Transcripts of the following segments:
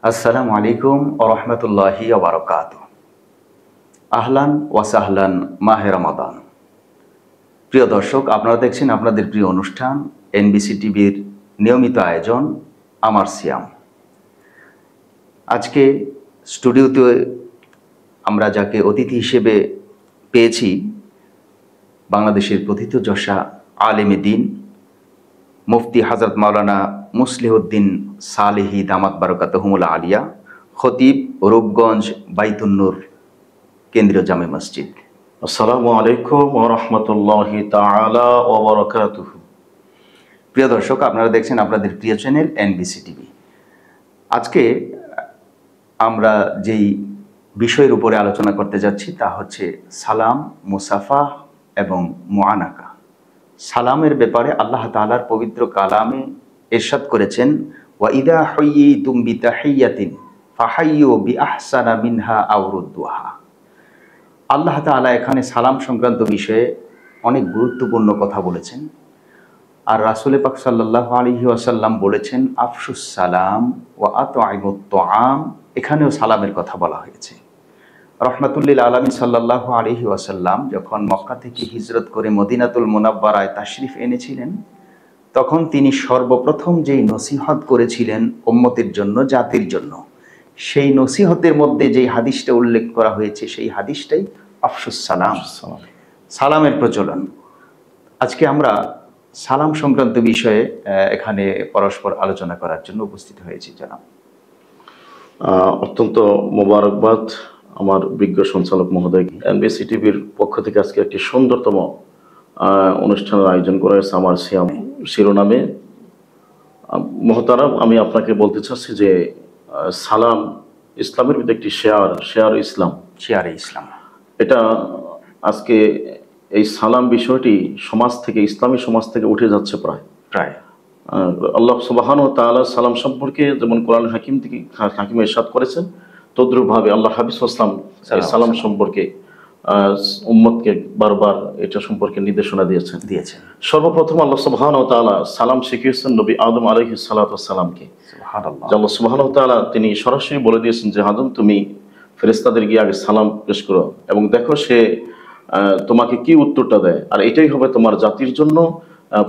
আসসালামু আলাইকুম ওয়া রাহমাতুল্লাহি ওয়া বারাকাতুহু। আহলান ওয়া সাহলান মাহে রমাদান। প্রিয় দর্শক, আপনারা দেখছেন আপনাদের প্রিয় অনুষ্ঠান এনবিসি টিভির নিয়মিত আয়োজন আমার সিয়াম। আজকে স্টুডিওতে আমরা যাকে অতিথি হিসেবে পেয়েছি, বাংলাদেশের প্রথিতযশা আলেমে দ্বীন মুফতি হযরত মাওলানা মুসলিহউদ্দিন সালেহী দামাত বারাকাতুহুমুল আলিয়া, খতিব রূপগঞ্জ বাইতুন নূর কেন্দ্রীয় জামে মসজিদ। আসসালামু আলাইকুম ওয়া রাহমাতুল্লাহি তাআলা ওয়া বারাকাতুহু। প্রিয় দর্শক, আপনারা দেখছেন আপনাদের প্রিয় চ্যানেল এনবিসি টিভি। আজকে আমরা যেই বিষয়ের উপরে আলোচনা করতে যাচ্ছি তা হচ্ছে সালাম, মুসাফা এবং মুআনাকা। সালামের ব্যাপারে আল্লাহ তাআলার পবিত্র কালামে ইরশাদ করেছেন, ওয়া ইযা হুয়্যিতুম বিতাহিয়্যাতিন ফাহাইয়্যু বিআহসানা মিনহা আও রুদ্দুহা। আল্লাহ তাআলা এখানে সালাম সংক্রান্ত বিষয়ে অনেক গুরুত্বপূর্ণ কথা বলেছেন। আর রাসূল পাক সাল্লাল্লাহু আলাইহি ওয়াসাল্লাম বলেছেন, আফশুস সালাম ওয়া আত'ইমুত তুআম। এখানেও সালামের কথা বলা হয়েছে। রহমাতুল্লিল আলামিন সাল্লাল্লাহু আলাইহি ওয়াসাল্লাম যখন মক্কা থেকে হিজরত করে মদিনাতুল মুনাওয়ারায় তাশরিফ এনেছিলেন, তখন তিনি সর্বপ্রথম যেই নসিহত করেছিলেন উম্মতের জন্য, জাতির জন্য, সেই নসিহতের মধ্যে যেই হাদিসটা উল্লেখ করা হয়েছে সেই হাদিসটাই আফশুস সালাম, সালামের প্রচলন। আজকে আমরা সালাম সংক্রান্ত বিষয়ে এখানে পরস্পর আলোচনা করার জন্য উপস্থিত হয়েছি। জানাব, অত্যন্ত মোবারকবাদ আমার বিজ্ঞ সঞ্চালক মহোদয়কে। এনবিসি টিভির পক্ষ থেকে আজকে একটি সুন্দরতম অনুষ্ঠানের আয়োজন করা হয়েছে আমার সিয়াম শিরোনামে। মহতারাম, আমি আপনাকে বলতে চাচ্ছি যে সালাম ইসলামের ভিতরে একটি শেয়ার ইসলাম। এটা আজকে এই সালাম বিষয়টি সমাজ থেকে, ইসলামী সমাজ থেকে উঠে যাচ্ছে প্রায়। আল্লাহ সুবহানাহু ওয়া তাআলা সালাম সম্পর্কে যেমন কোরআন হাকিমে ইরশাদ করেছেন, তদ্রূপভাবে আল্লাহ হাবিব সাল্লাল্লাহু আলাইহি ওয়াসাল্লাম সালাম সম্পর্কে উম্মতকে বারবার এটা সম্পর্কে নির্দেশনা দিয়েছেন। সর্বপ্রথম আল্লাহ সুবহানাহু ওয়া তাআলা সালাম শিখিয়েছেন নবী আদম আলাইহিস সালাতু ওয়াস সালামকে। সুবহানাল্লাহ। আল্লাহ সুবহানাহু ওয়া তাআলা তিনি সরাসরি বলে দিয়েছেন যে, আদম তুমি ফেরেশতাদের গিয়ে আগে সালাম পেশ করো এবং দেখো সে তোমাকে কি উত্তরটা দেয়, আর এটাই হবে তোমার জাতির জন্য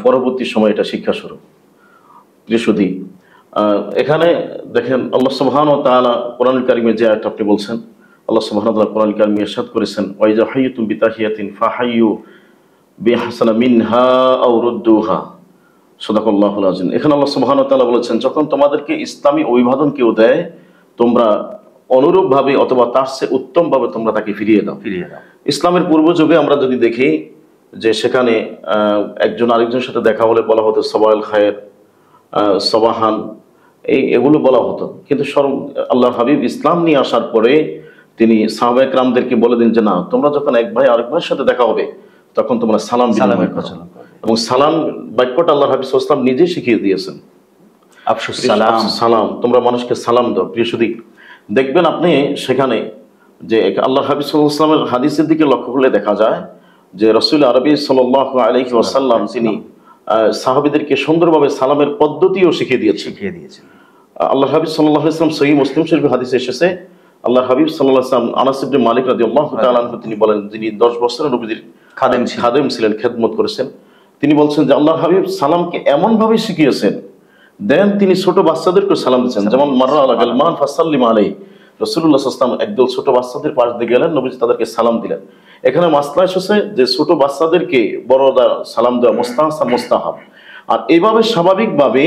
পরবর্তী সময় এটা শিক্ষা স্বরূপ। প্রিয়সুধী, এখানে দেখেন আল্লাহ সুবহানাহু ওয়া তাআলা কোরআনুল কারীমে যে আয়াতটা আপনি বলছেন, আল্লাহ সুবহানাহু ওয়া তাআলা কোরআনুল কারীমে ইরশাদ করেছেন, ওয়া ইযা হাইয়্যুতুম বিতাহিয়াতিন ফাহাইয়্যু বিআহসানা মিনহা আও রুদ্দুহা। সাদাকাল্লাহুল আযীম। এখানে আল্লাহ সুবহানাহু ওয়া তাআলা বলেছেন, যখন তোমাদেরকে ইসলামী অভিবাদন কেউ দেয়, তোমরা অনুরূপভাবে অথবা তার চেয়ে উত্তমভাবে তোমরা তাকে ফিরিয়ে দাও। ইসলামের পূর্ব যুগে আমরা যদি দেখি যে সেখানে একজন আরেকজনের সাথে দেখা হলে বলা হতো সবাইল খায়ের, সবাহান, এগুলো বলা হতো। কিন্তু আল্লাহর হাবিব ইসলাম নিয়ে আসার পরে তিনি সাহাবায়ে কেরামদেরকে বলে দিন যে না, তোমরা যখন এক ভাই আরেক ভাইয়ের সাথে দেখা হবে তখন তোমরা সালাম বিনিময় করো। এবং সালাম বাক্যটা আল্লাহর হাবিব সাল্লাল্লাহু আলাইহি ওয়াসাল্লাম নিজেই শিখিয়ে দিয়েছেন, আফশুস সালাম, তোমরা মানুষকে সালাম দাও। প্রিয়সুধী, দেখবেন আপনি সেখানে যে আল্লাহর হাবিব সাল্লাল্লাহু আলাইহি ওয়াসাল্লামের হাদিসের দিকে লক্ষ্য করলে দেখা যায় যে রাসূল আরবি সাল্লাল্লাহু আলাইহি ওয়াসাল্লাম তিনি সাহাবীদেরকে সুন্দরভাবে সালামের পদ্ধতিও শিখিয়ে দিয়েছেন। আল্লাহর হাবিব সাল্লাল্লাহু আলাইহি ওয়াসাল্লাম সহিহ মুসলিম শরীফের হাদিসে এসেছে, আল্লাহর হাবিব সাল্লাল্লাহু আলাইহি ওয়াসাল্লাম আনাস ইবনে মালিক রাদিয়াল্লাহু তাআলা আনহু তিনি বলেন, যিনি 10 বছর নবীর খাদেম ছিলেন, খেদমত করেছেন, তিনি বলছেন যে আল্লাহর হাবিব সালামকে এমন ভাবে শিখিয়েছেন, দেন তিনি ছোট বাচ্চাদেরকে সালাম দিয়েছেন। যেমন মাররা আলা গালমান ফাসাল্লিম আলাইহি, রাসূলুল্লাহ সাল্লাল্লাহু আলাইহি ওয়াসাল্লাম একদল ছোট বাচ্চাদের পাশ দিয়ে গেলেন, নবী তাদেরকে সালাম দিলেন। এখানে মাসলা এসেছে যে ছোট বাচ্চাদেরকে বড়রা সালাম দেওয়া মুস্তাহাব। আর এইভাবে স্বাভাবিকভাবে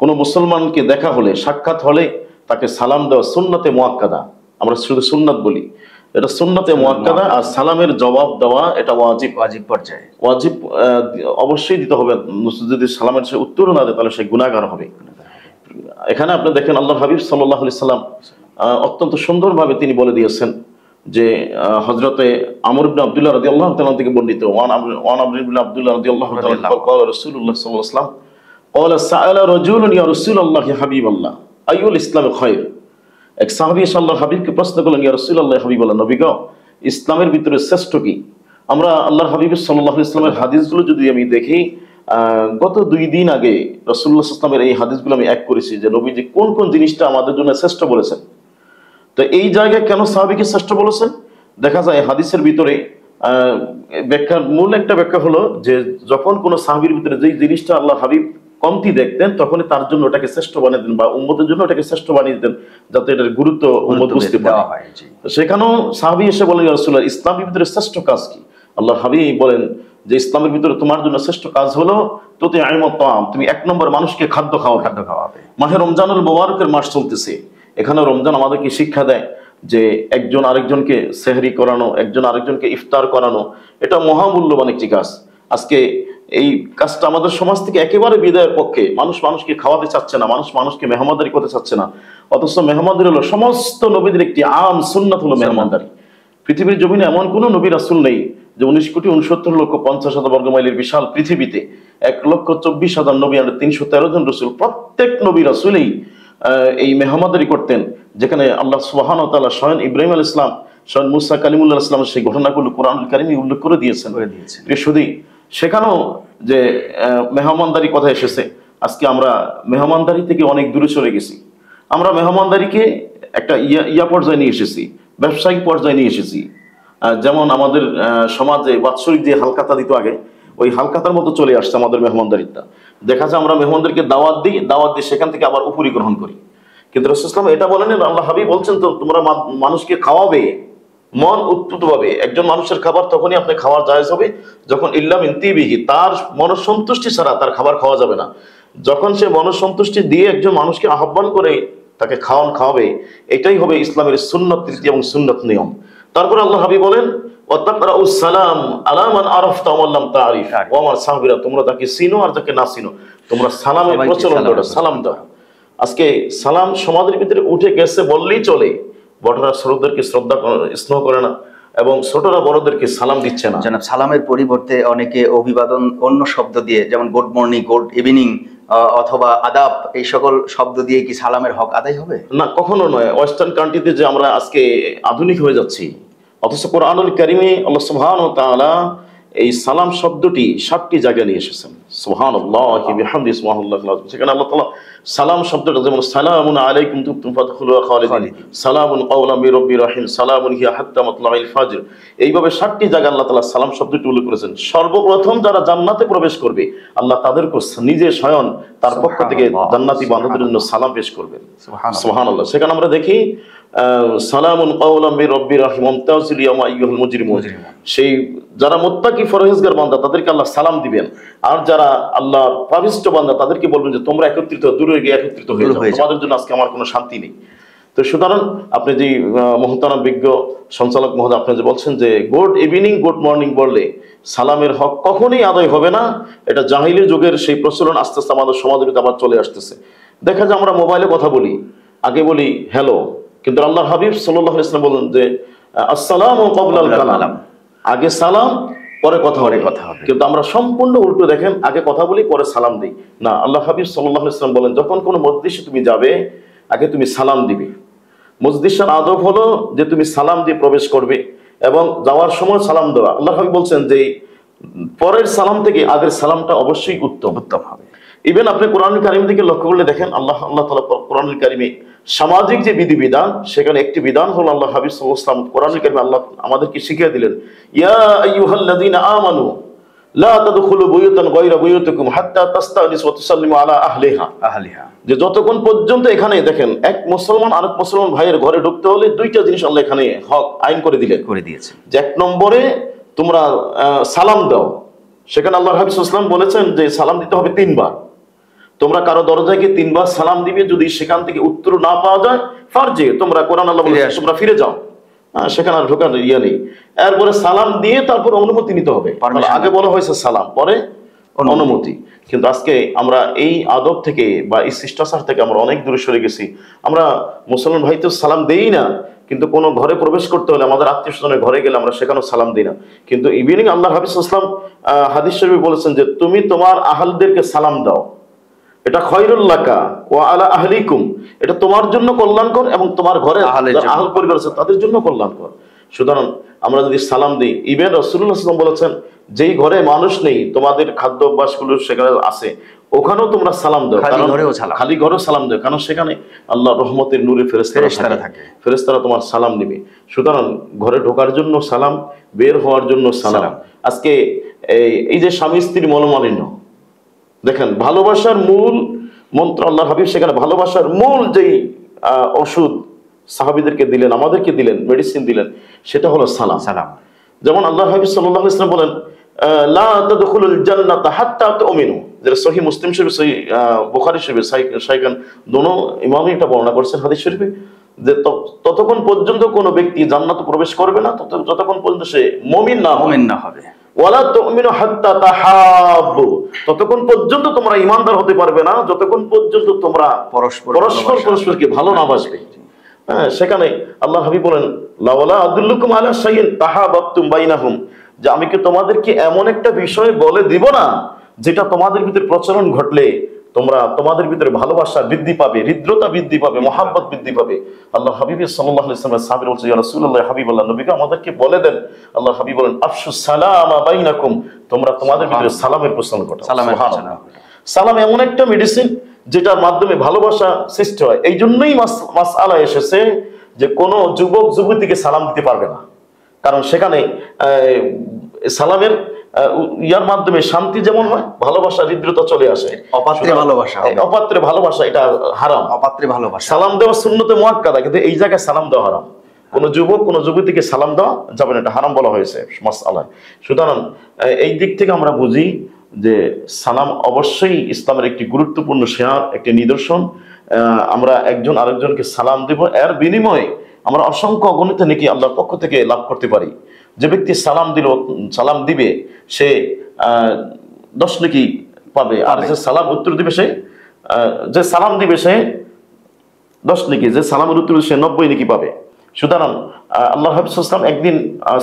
কোনো মুসলমানকে দেখা হলে, সাক্ষাৎ হলে তাকে সালাম দেওয়া সুন্নতে মুআক্কাদা, আমরা শুধু সুন্নাত বলি, এটা সুন্নতে মুআক্কাদা। আর সালামের জবাব দেওয়া এটা ওয়াজিব পর্যায়ে, ওয়াজিব অবশ্যই দিতে হবে। যদি সালামের সে উত্তর না দেয় তাহলে সে গুনাহগার হবে। এখানে আপনি দেখেন আল্লাহর হাবিব সাল্লাল্লাহু আলাইহি সাল্লাম অত্যন্ত সুন্দরভাবে তিনি বলে দিয়েছেন যে হযরতে আমর ইবনে আব্দুল্লাহ রাদিয়াল্লাহু তাআলা থেকে বর্ণিত, ওয়ান আমর ইবনে আব্দুল্লাহ রাদিয়াল্লাহু তাআলা قال রাসূলুল্লাহ সাল্লাল্লাহু আলাইহি ওয়াসাল্লাম قال سأل رجل يا رسول الله يا حبيب الله أي الإسلام خير। এক সাহাবী আল্লাহর হাবিবকে প্রশ্ন করলেন, ইয়া রাসূলুল্লাহ, ইয়া হাবিবাল্লাহ, নবী গো, ইসলামের ভিতরে শ্রেষ্ঠ কি? আমরা আল্লাহর হাবিব সাল্লাল্লাহু আলাইহি ওয়াসাল্লামের হাদিসগুলো যদি আমি দেখি, গত 2 দিন আগে রাসূলুল্লাহ সাল্লাল্লাহু আলাইহি ওয়াসাল্লামের এই হাদিসগুলো আমি এক করেছি যে নবীজি কোন কোন জিনিসটা আমাদের জন্য শ্রেষ্ঠ বলেছেন। তো এই জায়গায় কেন সাহাবীকে শ্রেষ্ঠ বলেছেন, দেখা যায় হাদিসের ভিতরে ব্যাখ্যার মূল একটা ব্যাখ্যা হলো যে যখন কোনো সাহাবীর ভিতরে যেই জিনিসটা আল্লাহ হাবিব কমতি দেখতেন তখনই তার জন্য ওটাকে শ্রেষ্ঠ বানিয়ে দিতেন বা উম্মতের জন্য ওটাকে শ্রেষ্ঠ বানিয়ে দিতেন, যাতে এটার গুরুত্ব উম্মত বুঝতে পারে। সেখানেও সাহাবী এসে বলেন, ইয়া রাসূলুল্লাহ, ইসলামের ভিতরে শ্রেষ্ঠ কাজ কি? আল্লাহ হাবিব বলেন যে ইসলামের ভিতরে তোমার জন্য শ্রেষ্ঠ কাজ হলো তুতি আইমত তাম, তুমি 1 নম্বর মানুষকে খাদ্য খাওয়াবে। মাহে রমজানুল মুবারকের মাস চলতেছে, এখানে রমজান আমাদেরকে শিক্ষা দেয় যে একজন আরেকজনকে সেহরি করানো, একজন আরেকজনকে ইফতার করানো, এটা মহামূল্যবান একটি কাজ। আজকে এই কাজটা আমাদের সমাজ থেকে একেবারে বিদায়ের পক্ষে। মানুষ মানুষকে খাওয়াতে চাচ্ছে না, মানুষ মানুষকে মেহমানদারি করতে চাচ্ছে না, অথচ মেহমানদারি হলো সমস্ত নবীদের একটি আম সুন্নাত হলো মেহমানদারি। পৃথিবীর জমিনে এমন কোন নবী রাসূল নেই যে 19,69,50,000 বর্গমাইলের বিশাল পৃথিবীতে 1,24,000 নবী আর 313 জন রাসূল, প্রত্যেক নবী রাসূলই এই মেহমানদারি করতেন। যেখানে আল্লাহ সুবহানাহু ওয়া তাআলা স্বয়ং ইব্রাহিম আলাইহিস সালাম, স্বয়ং মুসা কালিমুল্লাহ আলাইহিস সালামের সেই ঘটনাগুলো কোরআনুল কারীমে উল্লেখ করে দিয়েছেন। শুধু সেখানেও যে মেহমানদারি কথা এসেছে, আজকে আমরা মেহমানদারি থেকে অনেক দূরে চলে গেছি। আমরা মেহমানদারিকে একটা পর্যায়ে নিয়ে এসেছি, ব্যবসায়িক পর্যায়ে নিয়ে এসেছি। যেমন আমাদের সমাজে বাৎসরিক যে হালখাতা দিত আগে, ওই হালখাতার মতো চলে আসছে আমাদের মেহমানদারিটা। দেখা যায় আমরা মেহমানদারিকে দাওয়াত দিই, সেখান থেকে আবার উপরি গ্রহণ করি। কিন্তু রাসূল সাল্লাল্লাহু আলাইহি ওয়াসাল্লাম এটা বলেন, আল্লাহ হাবিব বলছেন তো তোমরা মানুষকে খাওয়াবে মন উৎপুতভাবে। একজন মানুষের খাবার তখনই আপনি খাওয়ার জায়েজ হবে যখন ইল্লা মিন তিবিহি, তার মনসন্তুষ্টি ছাড়া তার খাবার খাওয়া যাবে না। যখন সে মনসন্তুষ্টি দিয়ে একজন মানুষকে আহ্বান করে তাকে খাওয়াবে, এটাই হবে ইসলামের সুন্নাত রীতি এবং সুন্নাত নিয়ম। তারপর আল্লাহ হাবিব বলেন, ওয়াতাকরাউস সালাম আলা মান আরাফতা ওয়া লাম তারিফ, ও আমার সাহাবীরা তোমরা যাকে চিনো আর যাকে না চিনো তোমরা সালামের প্রচলন করো, সালাম দাও। আজকে সালাম সমাজের ভিতরে উঠে গেছে বললেই চলে। বড়রা ছোটদেরকে স্নেহ করে না এবং ছোটরা বড়দেরকে সালাম দিচ্ছে না। জানাব, সালামের পরিবর্তে অনেকে অভিবাদন অন্য শব্দ দিয়ে, যেমন গুড মর্নিং, গুড ইভিনিং অথবা আদাব, এই সকল শব্দ দিয়ে কি সালামের হক আদায় হবে? না, কখনো নয়। ওয়েস্টার্ন কান্ট্রিতে যে আমরা আজকে আধুনিক হয়ে যাচ্ছি, অথচ কোরআনুল কারীমে আল্লাহ সুবহানাহু ওয়া তাআলা এই সালাম শব্দটি 7টি জায়গায় নিয়ে এসেছেন। সুবহানাল্লাহি বিহামদিহি সুবহানাল্লাহিল আযীম। সেখানে আল্লাহ তাআলা সালাম শব্দটা, যেমন সালামুন আলাইকুম তুবতুম ফাদখুলুহা খালিদিন, সালামুন কাওলাম মির রাব্বির রহিম, সালামুন হিয়া হাত্তা মাতলাইল ফাজর, এইভাবে 7টি জায়গায় আল্লাহ তাআলা সালাম শব্দটি উল্লেখ করেছেন। সর্বপ্রথম যারা জান্নাতে প্রবেশ করবে আল্লাহ তাদেরকে নিজে স্বয়ং তার পক্ষ থেকে জান্নাতি বান্দাদের জন্য সালাম পেশ করবেন। সুবহানাল্লাহ। সেখানে আমরা দেখি সালামুন কাওলাম মির রাব্বির রহিম মুমতাজিল ইয়ামা আইয়ুহাল মুজরিমুন, সেই যারা মুত্তাকি ফরহেজগার বান্দা তাদেরকে আল্লাহ সালাম দিবেন, আর যারা আল্লাহর পাবিষ্ট বান্দা তাদেরকে বলবেন যে তোমরা একত্রিত দূরে গিয়ে একত্রিত হয়ে যাও, তোমাদের জন্য আজকে আমার কোনো শান্তি নেই। তো সুতরাং আপনি যে মহতারাম বিজ্ঞ সঞ্চালক মহোদয়, আপনি যে বলছেন যে গুড ইভিনিং গুড মর্নিং বললে সালামের হক কখনোই আদায় হবে না, এটা জাহিলি যুগের সেই প্রচলন আস্তে আস্তে আমাদের সমাজের ভিতরে আবার চলে আসতেছে। দেখা যায় আমরা মোবাইলে কথা বলি, আগে বলি হ্যালো, কিন্তু আল্লাহর হাবিব সাল্লাল্লাহু আলাইহি ওয়াসাল্লাম বলেন যে আসসালামু ক্বাবলাল কালাম, আগে সালাম পরে কথা হবে। কিন্তু আমরা সম্পূর্ণ উল্টো, দেখেন আগে কথা বলি পরে সালাম দিই না। আল্লাহ হাবিব সাল্লাল্লাহু আলাইহি ওয়াসাল্লাম বলেন যখন কোনো মজলিসে তুমি যাবে আগে তুমি সালাম দিবে। মজলিসের আদব হলো যে তুমি সালাম দিয়ে প্রবেশ করবে এবং যাওয়ার সময় সালাম দেওয়া। আল্লাহ হাবিব বলছেন যে পরের সালাম থেকে আগের সালামটা অবশ্যই উত্তম হবে। ইভেন আপনি কোরআনুল কারীম থেকে লক্ষ্য করলে দেখেন আল্লাহ তাআলা কোরআনুল কারীমে সামাজিক যে বিধিবিধান, সেখানে একটি বিধান হলো আল্লাহ হাবিব সাল্লাল্লাহু আলাইহি ওয়াসাল্লাম কোরআনুল কারীমে আল্লাহ আমাদেরকে শিখিয়ে দিলেন, ইয়া আইয়ুহাল্লাযীনা আমানু লা তাদখুলু বুয়ুতান গায়রা বুয়ুতিকুম হাত্তা তাস্তানিসু ওয়া তুসাল্লিমু আলা আহলিহা, যে যতক্ষণ পর্যন্ত এখানে দেখেন এক মুসলমান আরেক মুসলমান ভাইয়ের ঘরে ঢুকতে হলে 2টা জিনিস আল্লাহ এখানে হক আইন করে দিয়েছে। যে 1 নম্বরে তোমরা সালাম দাও। সেখানে আল্লাহর হাবিব সাল্লাল্লাহু আলাইহি ওয়াসাল্লাম বলেছেন যে সালাম দিতে হবে 3 বার। তোমরা কারো দরজায় গিয়ে 3 বার সালাম দিবে, যদি সেখান থেকে উত্তর না পাওয়া যায় ফারজে তোমরা কোরআন আল্লাহ বলেছে তোমরা ফিরে যাও, সেখানে আর ঢোকার ইয়ে নেই। এরপরে সালাম দিয়ে তারপর অনুমতি নিতে হবে। আগে বলা হয়েছে সালাম, পরে অনুমতি। কিন্তু আজকে আমরা এই আদব থেকে বা এই শিষ্টাচার থেকে আমরা অনেক দূরে সরে গেছি। আমরা মুসলমান ভাই তো সালাম দেই না, কিন্তু কোনো ঘরে প্রবেশ করতে হলে আমাদের আত্মীয় স্বজনের ঘরে গেলে আমরা সেখানেও সালাম দিই না। কিন্তু ইভিনিং আল্লাহর হাবিব সাল্লাল্লাহু আলাইহি ওয়াসাল্লাম হাদিস শরীফে বলেছেন যে তুমি তোমার আহলদেরকে সালাম দাও, এটা খায়রুল লাকা ওয়া আলা আহলিকুম, এটা তোমার জন্য কল্যাণকর এবং তোমার ঘরে আহল পরিবার আছে তাদের জন্য কল্যাণকর। সুতরাং আমরা যদি সালাম দিই, ইভেন রাসূলুল্লাহ সাল্লাল্লাহু আলাইহি ওয়াসাল্লাম বলেছেন যেই ঘরে মানুষ নেই, তোমাদের খাদ্য অভ্যাসগুলো সেখানে আছে, ওখানেও তোমরা সালাম দাও, খালি ঘরেও সালাম দাও, কারণ সেখানে আল্লাহ রহমতের নূরে ফেরেশতারা থাকে, ফেরেশতারা তোমার সালাম নেবে। সুতরাং ঘরে ঢোকার জন্য সালাম, বের হওয়ার জন্য সালাম। আজকে এই যে স্বামী স্ত্রীর মনোমালিন্য, দেখেন ভালোবাসার মূল মন্ত্র আল্লাহ হাবিব সেখানে ভালোবাসার মূল যেই ওষুধ সাহাবীদেরকে দিলেন, আমাদেরকে দিলেন, মেডিসিন দিলেন, সেটা হলো সালাম। যেমন আল্লাহ হাবিব সাল্লাল্লাহু আলাইহি ওয়াসাল্লাম বলেন, লা তাদখুলুল জান্নাতা হাত্তা তুমিনু, যেটা সহিহ মুসলিম শরীফ, সহিহ বুখারী শরীফে, শাইখান দোনো ইমামই এটা বর্ণনা করেছেন হাদিস শরীফে, যে ততক্ষণ পর্যন্ত কোনো ব্যক্তি জান্নাতে প্রবেশ করবে না যতক্ষণ পর্যন্ত সে মুমিন না হবে। ওয়ালা তুমিনু হাত্তা তাহাব্বু, ততক্ষণ পর্যন্ত তোমরা ঈমানদার হতে পারবে না যতক্ষণ পর্যন্ত তোমরা পরস্পরকে ভালো না বাসবে। সেখানে আল্লাহ হাবিব বলেন, লাওয়ালা আদুল্লুকুম আলা শাইইন তাহাবাবতুম বাইনাহুম, যে আমি কি তোমাদেরকে এমন একটা বিষয় বলে দিব না যেটা তোমাদের ভিতরে প্রচলন ঘটলে তোমরা তোমাদের ভিতরে ভালোবাসা বৃদ্ধি পাবে, হৃদ্রতা বৃদ্ধি পাবে, মহাব্বত বৃদ্ধি পাবে। আল্লাহ হাবিব সাল্লাল্লাহু আলাইহি ওয়াসাল্লাম সাহাবীরা বলছে, ইয়া রাসূলুল্লাহ, হাবিবাল্লাহ, নবীকে আমাদেরকে বলে দেন। আল্লাহ হাবিব বলেন, আফশুস সালামা বাইনাকুম, তোমরা তোমাদের ভিতরে সালামের প্রচলন ঘটাও। সুবহানাল্লাহ। সালাম এমন একটা মেডিসিন যেটার মাধ্যমে ভালোবাসা সৃষ্টি হয়। এই জন্যই মাসআলা এসেছে যে কোনো যুবক যুবতীকে সালাম দিতে পারবে না, কারণ সেখানে সালামের ইয়ার মাধ্যমে শান্তি যেমন হয়, ভালোবাসা হৃদ্রতা চলে আসে। অপাত্রে ভালোবাসা এটা হারাম। অপাত্রে ভালোবাসা সালাম দেওয়া সুন্নতে মুআক্কাদা, কিন্তু এই জায়গায় সালাম দেওয়া হারাম। কোনো যুবক কোনো যুবতীকে সালাম দেওয়া যাবে না, এটা হারাম বলা হয়েছে মাসআলায়। সুতরাং এই দিক থেকে আমরা বুঝি যে সালাম অবশ্যই ইসলামের একটি গুরুত্বপূর্ণ শেয়ার, একটি নিদর্শন। আমরা একজন আরেকজনকে সালাম দেব, এর বিনিময়ে আমরা অসংখ্য অগণিত নেকি আল্লাহর পক্ষ থেকে লাভ করতে পারি। যে ব্যক্তি সালাম দিবে সে 10 নেকি পাবে, আর যে সালাম উত্তর দিবে সে 10 নেকি, যে সালামের উত্তর সে 90 নেকি পাবে। সুতরাং আল্লাহ হাবিব সাল্লাল্লাহু আলাইহি ওয়াসাল্লাম একদিন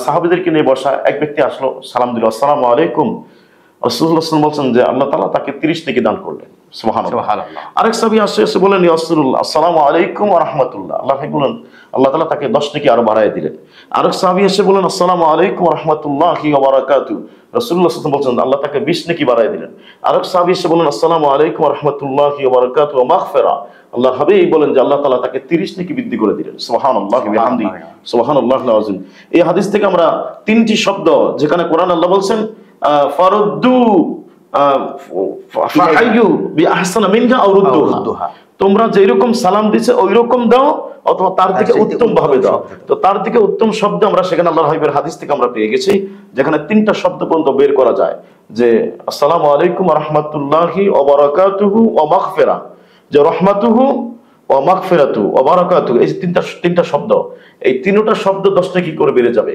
সাহাবীদেরকে নিয়ে বসা, এক ব্যক্তি আসলো, সালাম দিল, আসসালামু আলাইকুম। রাসূলুল্লাহ সাল্লাল্লাহু আলাইহি ওয়াসাল্লাম বলছেন যে আল্লাহ তাআলা তাকে 30 নেকি দান করলেন। সুবহানাল্লাহ। আরেক সাহাবী এসে বলেন, ইয়া রাসূলুল্লাহ, আসসালামু আলাইকুম ওয়া রাহমাতুল্লাহ। আল্লাহ বলেন, আল্লাহ তাআলা তাকে 10 নেকি আরো বাড়ায় দিলেন। আরেক সাহাবী এসে বলেন, আসসালামু আলাইকুম ওয়া রাহমাতুল্লাহি ওয়া বারাকাতুহু। রাসূলুল্লাহ সাল্লাল্লাহু আলাইহি ওয়াসাল্লাম বলছেন, আল্লাহ তাকে 20 নেকি বাড়ায় দিলেন। আরেক সাহাবী এসে বলেন, আসসালামু আলাইকুম ওয়া রাহমাতুল্লাহি ওয়া বারাকাতুহু ওয়া মাগফিরা। আল্লাহ হাবিব বলেন যে আল্লাহ তাআলা তাকে 30 নেকি বৃদ্ধি করে দিলেন। সুবহানাল্লাহি ওয়া বিহামদিহি, সুবহানাল্লাহিল আযীম। এই হাদিস থেকে আমরা 3টি শব্দ, যেখানে কোরআন আল্লাহ বলছেন ফারুদ্দু ফাহাইয়ু বিআহসানা মিনহা আও রুদ্দুহা, তোমরা যেরকম সালাম দিছে ওই রকম দাও অথবা তার থেকে উত্তম ভাবে দাও। তো তার থেকে উত্তম শব্দ আমরা সেখানে আল্লাহর হাবিবের হাদিস থেকে আমরা পেয়ে গেছি, যেখানে 3টা শব্দ পর্যন্ত বের করা যায়, যে আসসালামু আলাইকুম ওয়া রাহমাতুল্লাহি ওয়া বারাকাতুহু ওয়া মাগফিরা, যে রহমাতুহু ওয়া মাগফিরাতুহু ওয়া বারাকাতুহু, এই তিনটা শব্দ, এই 3টা শব্দ 10 নেকি করে বেড়ে যাবে।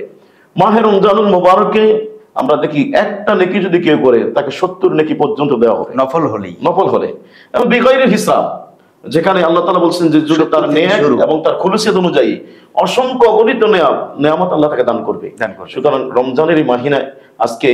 মাহে রমজানুল মুবারকে আমরা দেখি একটা নেকি যদি কেউ করে তাকে 70 নেকি পর্যন্ত দেওয়া হবে, নফল হলে এবং বিগাইরে হিসাব, যেখানে আল্লাহ তাআলা বলছেন যে যদি তার নেয়াত এবং তার খুলুসিয়ত অনুযায়ী অসংখ্য অগণিত নেয়ামত আল্লাহ তাকে দান করবে। সুতরাং রমজানের এই মাহিনায় আজকে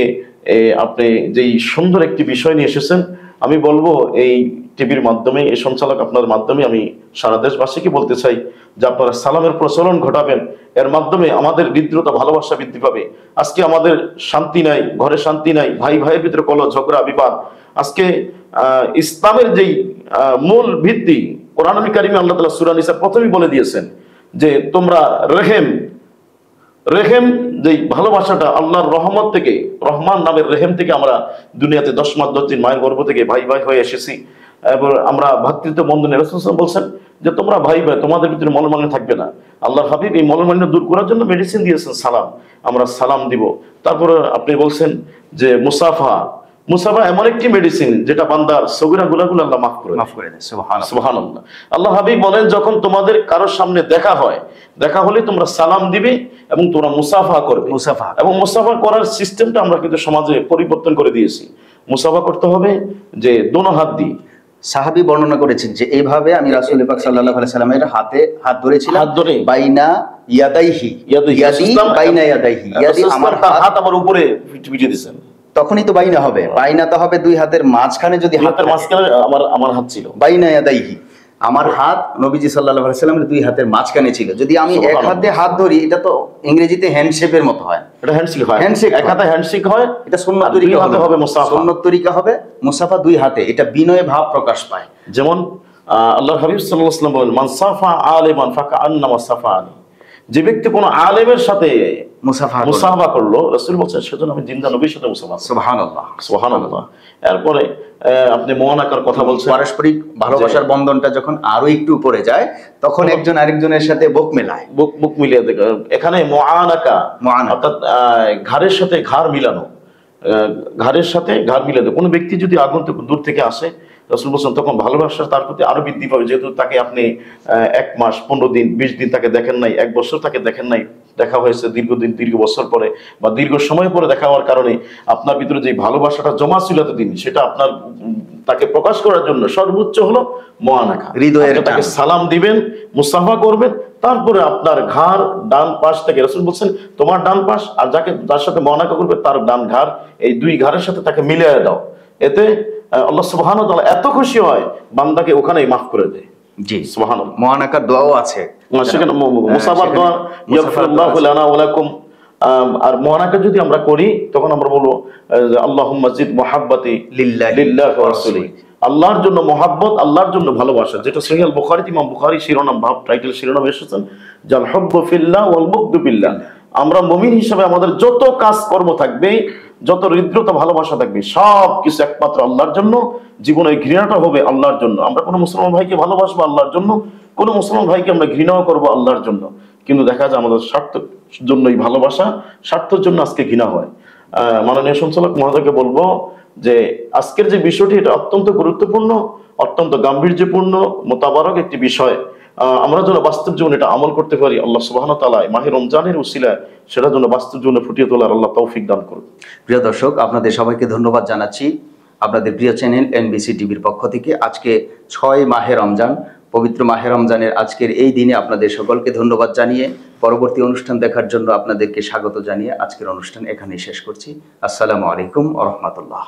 আপনি যেই সুন্দর একটি বিষয় নিয়ে এসেছেন, আমি বলবো এই টিভির মাধ্যমে, এই সঞ্চালক আপনার মাধ্যমে আমি সারা দেশবাসীকে বলতে চাই যে আপনারা সালামের প্রচলন ঘটাবেন, এর মাধ্যমে আমাদের হৃদ্রতা ভালোবাসা বৃদ্ধি পাবে। আজকে আমাদের শান্তি নাই, ঘরে শান্তি নাই, ভাই ভাইয়ের ভিতরে কলহ ঝগড়া বিবাদ। আজকে ইসলামের যেই মূল ভিত্তি, কোরআন কারিমে আল্লাহ তাআলা সূরা নিসা প্রথমেই বলে দিয়েছেন যে তোমরা রেহেম যেই ভালোবাসাটা আল্লাহর রহমত থেকে, রহমান নামের রেহেম থেকে আমরা দুনিয়াতে 10 মাস 10 দিন মায়ের গর্ভ থেকে ভাই ভাই হয়ে এসেছি, এবং আমরা ভ্রাতৃত্ব বন্ধনে রাসূল সাল্লাল্লাহু আলাইহি ওয়াসাল্লাম বলছেন যে তোমরা ভাই ভাই, তোমাদের ভিতরে মনোমালিন্য থাকবে না। আল্লাহর হাবিব এই মনোমালিন্য দূর করার জন্য মেডিসিন দিয়েছেন সালাম, আমরা সালাম দিব। তারপরে আপনি বলছেন যে মুসাফা এমন একটি মেডিসিন যেটা বান্দার সগীরা গুনাহগুলো আল্লাহ মাফ করে দেয়। সুবহানাল্লাহ। আল্লাহ হাবিব বলেন যখন তোমাদের কারোর সামনে দেখা হলে তোমরা সালাম দিবে এবং তোমরা মুসাফা করবে। এবং মুসাফা করার সিস্টেমটা আমরা কিন্তু সমাজে পরিবর্তন করে দিয়েছি। মুসাফা করতে হবে যে দোনো হাত দিয়ে। সাহাবী বর্ণনা করেছেন যে এইভাবে আমি রাসূল পাক সাল্লাল্লাহু আলাইহি সাল্লামের হাত ধরেছিলাম, বাইনা ইয়াদাইহি, বাইনা ইয়াদাইহি, আমার হাত আমার উপরে পিটিয়ে দিয়েছেন, তখনই তো বাইনা হবে। বাইনা তো হবে দুই হাতের মাঝখানে, যদি হাতের মাঝখানে আমার হাত ছিল, বাইনা ইয়াদাইহি। আমার হাত নবীজি সাল্লাল্লাহু আলাইহি সাল্লামের দুই হাতের মাঝখানে ছিল। যদি আমি এক হাতে হাত ধরি, এটা তো ইংরেজিতে হ্যান্ডশেপের মতো হয়। এটা হ্যান্ডশেক হয়, হ্যান্ডশেক এক হাতে হ্যান্ডশেক হয়, এটা সুন্নত তরিকা হবে মুসাফা। সুন্নত তরিকা হবে মুসাফা দুই হাতে, এটা বিনয় ভাব প্রকাশ পায়। যেমন আল্লাহর হাবিব সাল্লাল্লাহু আলাইহি ওয়াসাল্লাম বলেন, মান সাফা আলিমান ফাকান্নামা সাফানি, যে ব্যক্তি কোনো আলেমের সাথে মুসাফা করলো, রাসূল বলেন সেজন্য আমি জিন্দা নবীর সাথে মুসাফা। সুবহানাল্লাহ, সুবহানাল্লাহ। এরপরে আপনি মুআনাকার কথা বলছেন, পারস্পরিক ভালোবাসার বন্ধনটা যখন আরো একটু উপরে যায়, তখন একজন আরেকজনের সাথে বুক মেলায়, বুক মিলিয়ে দেয়। এখানে মুআনাকা অর্থাৎ ঘাড়ের সাথে ঘাড় মিলানো, ঘাড়ের সাথে ঘাড় মিলিয়ে দেয়। কোনো ব্যক্তি যদি আগন্তুক দূর থেকে আসে, রাসূল বলেন তখন ভালোবাসা তার প্রতি আরো বৃদ্ধি পাবে, যেহেতু তাকে আপনি 1 মাস 15 দিন 20 দিন তাকে দেখেন নাই, 1 বছর তাকে দেখেন নাই, দেখা হয়েছে দীর্ঘদিন দীর্ঘ বছর পরে বা দীর্ঘ সময় পরে দেখা হওয়ার কারণে আপনার ভিতরে যে ভালোবাসাটা জমা ছিল এতদিন, সেটা আপনার তাকে প্রকাশ করার জন্য সর্বোচ্চ হলো মুআনাকা, হৃদয়ের তাকে সালাম দিবেন, মুসাফা করবেন, তারপরে আপনার ঘাড় ডান পাশ থেকে, রাসূল বলেন তোমার ডান পাশ আর যার সাথে মুআনাকা করবে তার ডান ঘাড়, এই দুই ঘাড়ের সাথে তাকে মিলিয়ে দাও। এতে আল্লাহ সুবহানাহু ওয়া তাআলা এত খুশি হয়, বান্দাকে ওখানেই মাফ করে দেয়। জি সুবহানাল্লাহ। মুআনাকার দোয়াও আছে সেখানে, মুসাফার দোয়া, ইয়াগফিরুল্লাহু লানা ওয়া লাকুম। আর মুআনাকা যদি আমরা করি তখন আমরা বলবো আল্লাহুম্মা জিদ মুহাব্বতি লিল্লাহি ওয়া রাসূলিহি, আল্লাহর জন্য মহাব্বত, আল্লাহর জন্য ভালোবাসা, যেটা সহিহ আল বুখারীতে ইমাম বুখারী শিরোনাম ভাব টাইটেল শিরোনাম এসেছেন জাল হুব্বু ফিল্লাহ ওয়াল বুগদু ফিল্লাহ। আমরা মুমিন হিসেবে আমাদের যত কাজ কর্ম থাকবে, যত হৃদ্রতা ভালোবাসা থাকবে, সব কিছু একমাত্র আল্লাহর জন্য। জীবনে ঘৃণাটা হবে আল্লাহর জন্য। আমরা কোনো মুসলমান ভাইকে ভালোবাসবো আল্লাহর জন্য, কোনো মুসলমান ভাইকে আমরা ঘৃণাও করবো আল্লাহর জন্য। কিন্তু দেখা যায় আমাদের স্বার্থের জন্যই ভালোবাসা, স্বার্থের জন্য আজকে ঘৃণা হয়। মাননীয় সঞ্চালক মহোদয়কে বলবো যে আজকের যে বিষয়টি, এটা অত্যন্ত গুরুত্বপূর্ণ, অত্যন্ত গাম্ভীর্যপূর্ণ, মোতাবারক একটি বিষয়। আমরা যেন বাস্তব জীবনে এটা আমল করতে পারি। আল্লাহ সুবহানাহু ওয়া তাআলা মাহে রমজানের উসিলায় সেটা যেন বাস্তব জীবনে ফুটিয়ে তোলার আল্লাহ তৌফিক দান করুন। প্রিয় দর্শক, আপনাদের সবাইকে ধন্যবাদ জানাচ্ছি আপনাদের প্রিয় চ্যানেল এনবিসি টিভির পক্ষ থেকে। আজকে 6 মাহে রমজান, পবিত্র মাহে রমজানের আজকের এই দিনে আপনাদের সকলকে ধন্যবাদ জানিয়ে পরবর্তী অনুষ্ঠান দেখার জন্য আপনাদেরকে স্বাগত জানিয়ে আজকের অনুষ্ঠান এখানেই শেষ করছি। আসসালামু আলাইকুম ওয়া রাহমাতুল্লাহ।